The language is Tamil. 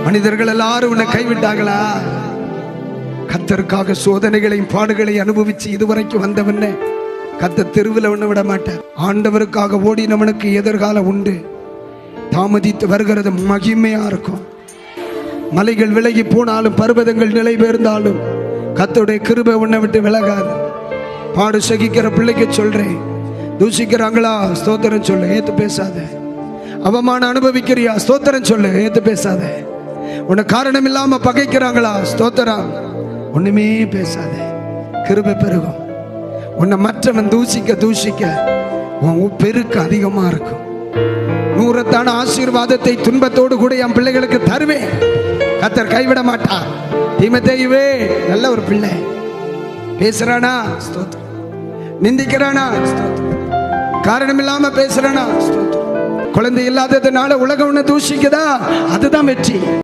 மனிதர்கள் எல்லாரும் உன்னை கைவிட்டாங்களா? கர்த்தருக்காக சோதனைகளையும் பாடுகளையும் அனுபவிச்சு இதுவரைக்கும் வந்தவன கர்த்தர் தெருவில் ஒண்ணு விட மாட்டார். ஆண்டவருக்காக ஓடினவனுக்கு எதிர்காலம் உண்டு. தாமதித்து வருகிறது மகிமையா இருக்கும். மலைகள் விலகி போனாலும் பர்வதங்கள் நிலை பெயர்ந்தாலும் கர்த்தருடைய கிருபை உன்னை விட்டு விலகாது. பாடு சகிக்கிற பிள்ளைக்கு சொல்றேன், தூசிக்கிறாங்களா? ஸ்தோத்திரம் சொல்லு, ஏத்து பேசாத. அவமானம் அனுபவிக்கிறியா? ஸ்தோத்திரம் சொல்லு, ஏத்து பேசாத. உன்னை காரணம் இல்லாம பகைக்கிறாங்களா? ஸ்தோத்திரம், ஒண்ணுமே பேசாத. கிருபை பெருகும். உன்னை மற்றவன் தூசிக்க தூசிக்க உன் பெருக்கு அதிகமா இருக்கும். 100 ஆசீர்வாதத்தை துன்பத்தோடு கூட என் பிள்ளைகளுக்கு தருவேன். கர்த்தர் கைவிட மாட்டார். தீமோத்தேயுவே, நல்ல ஒரு பிள்ளை. பேசுறானா? ஸ்தோத்திரம். நிந்திக்கிறானா? ஸ்தோத்திரம். காரணம் இல்லாம பேசுறானா? ஸ்தோத்திரம். குழந்தை இல்லாததுனால உலகம் உன்னை தூஷிக்குதா? அதுதான் வெற்றி.